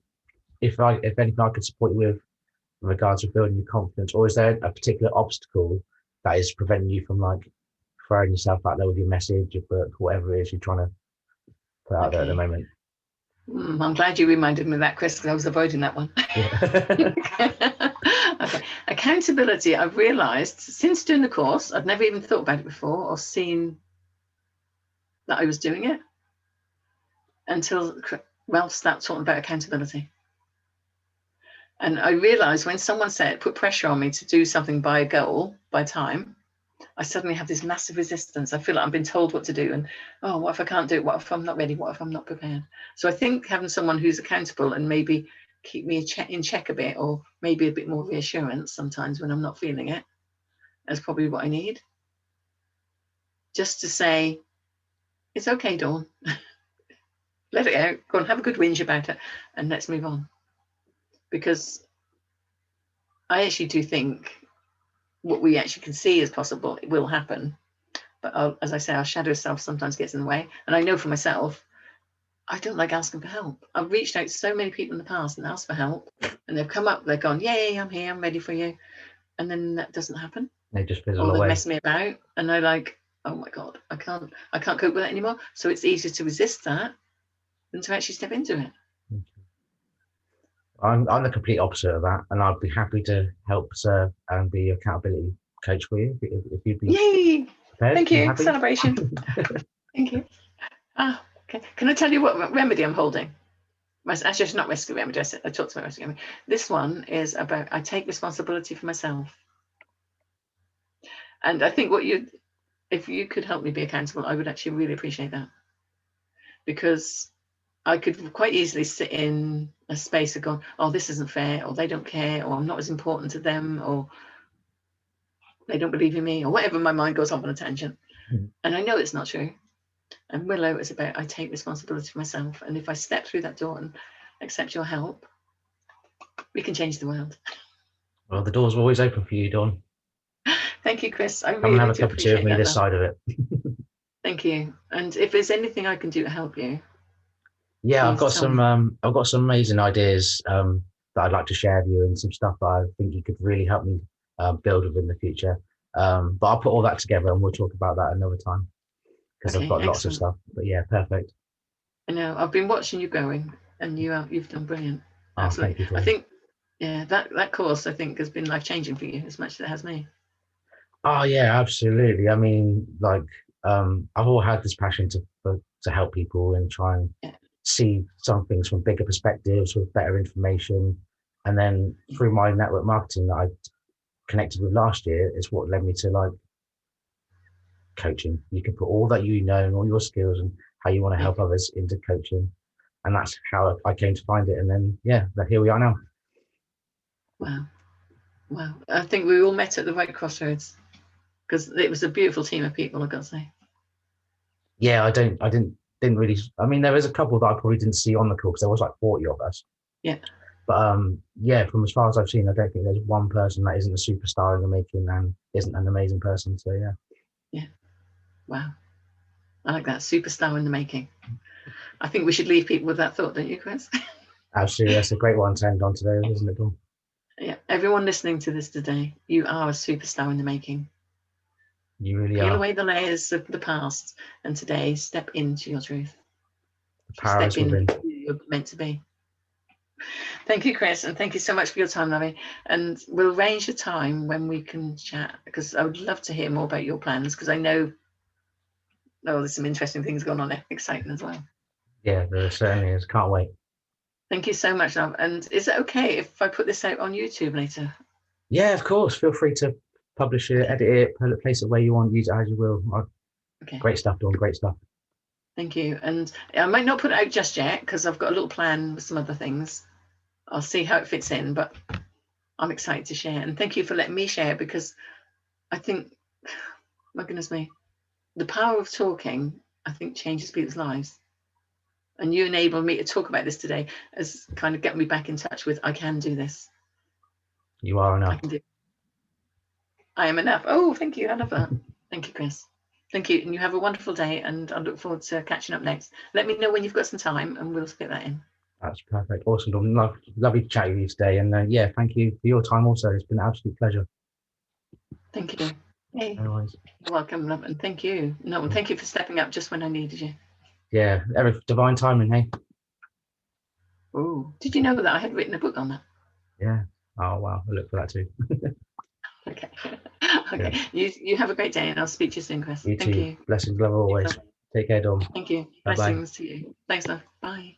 if anything I could support you with in regards to building your confidence, or is there a particular obstacle that is preventing you from like throwing yourself out there with your message, your book, whatever it is you're trying to put out there at the Okay. moment? I'm glad you reminded me of that, Chris, because I was avoiding that one. Yeah. Okay. Accountability, I've realized since doing the course, I'd never even thought about it before or seen that I was doing it until Ralph started talking about accountability. And I realized when someone said, put pressure on me to do something by a goal, by time, I suddenly have this massive resistance. I feel like I've been told what to do. And, oh, what if I can't do it? What if I'm not ready? What if I'm not prepared? So I think having someone who's accountable and maybe keep me in check a bit, or maybe a bit more reassurance sometimes when I'm not feeling it, that's probably what I need. Just to say, it's okay, Dawn. Let it out. Go and have a good whinge about it and let's move on. Because I actually do think what we actually can see as possible, it will happen. But as I say, our shadow self sometimes gets in the way. And I know for myself, I don't like asking for help. I've reached out to so many people in the past and asked for help, and they've come up, they've gone, yay, I'm here, I'm ready for you. And then that doesn't happen. They just fizzle Or they away. mess me about, and they're like, oh my God, I can't cope with it anymore. So it's easier to resist that than to actually step into it. I'm the complete opposite of that, and I'd be happy to help serve and be your accountability coach for you if you'd be Yay! prepared Thank and you. happy. Celebration. Thank you. Okay. Can I tell you what remedy I'm holding? Actually, it's not rescue remedy. I talked about rescue remedy. This one is about I take responsibility for myself. And I think if you could help me be accountable, I would actually really appreciate that. Because I could quite easily sit in a space of going, oh, this isn't fair, or they don't care, or I'm not as important to them, or they don't believe in me, or whatever my mind goes off on a tangent. And I know it's not true. And Willow is about I take responsibility for myself. And if I step through that door and accept your help, we can change the world. Well, the door's always open for you, Dawn. Thank you, Chris. I Come and have really a do cup of tea with appreciate me that, this love. side of it. Thank you. And if there's anything I can do to help you, Yeah, please tell me. I've got some amazing ideas that I'd like to share with you, and some stuff that I think you could really help me build with in the future. But I'll put all that together and we'll talk about that another time because I've Okay, got lots of excellent. stuff. But yeah, perfect. I know I've been watching you growing, and you've done brilliant. Oh, Absolutely. thank you, I Dawn. think that course I think has been life changing for you as much as it has me. Oh yeah, absolutely. I mean, like, I've all had this passion to help people and try and Yeah, see some things from bigger perspectives with better information. And then yeah, through my network marketing that I connected with last year is what led me to like coaching. You can put all that you know and all your skills and how you want to yeah. help others into coaching. And that's how I came to find it. And then, yeah, here we are now. Wow, wow. I think we all met at the right crossroads because it was a beautiful team of people. I've got to say. Yeah, didn't really. I mean, there was a couple that I probably didn't see on the call because there was like 40 of us. Yeah, But yeah, from as far as I've seen, I don't think there's one person that isn't a superstar in the making and isn't an amazing person. So yeah, yeah. Wow, I like that. Superstar in the making. I think we should leave people with that thought, don't you, Chris? absolutely, that's a great one to end on today, isn't it, Dawn? Yeah. Everyone listening to this today, you are a superstar in the making. You really Peel are. away the layers of the past, and today step into your truth. The power Step is in within. who you're meant to be. Thank you, Chris, and thank you so much for your time, Lovey. And we'll arrange a time when we can chat because I would love to hear more about your plans because I know there's some interesting things going on there, exciting as well. Yeah, there certainly is. Can't wait. Thank you so much, love. And is it okay if I put this out on YouTube later? Yeah, of course. Feel free to publish it, Okay. edit it, place it where you want, use it as you will. Okay. Great stuff, Dawn. Great stuff. Thank you. And I might not put it out just yet because I've got a little plan with some other things. I'll see how it fits in, but I'm excited to share. And thank you for letting me share because I think, my goodness me, the power of talking, I think, changes people's lives. And you enabled me to talk about this today as kind of get me back in touch with I can do this. You are I enough. can do. I am enough. Oh, thank you. I love that. Thank you, Chris. Thank you. And you have a wonderful day, and I look forward to catching up next. Let me know when you've got some time and we'll fit that in. That's perfect. Awesome, Dawn. Lovely to chat with you today. And yeah, thank you for your time also. It's been an absolute pleasure. Thank you. Hey, No worries. you're welcome, love, and thank you. No, and thank you for stepping up just when I needed you. Yeah, divine timing, hey? Oh, did you know that I had written a book on that? Yeah. Oh, wow. I look for that too. Okay. Yeah. Okay. You have a great day, and I'll speak to you soon, Chris. You Thank too. you. Blessings, love always. Take care, Dawn. Thank you. Bye bye. Blessings to you. Thanks, love. Bye.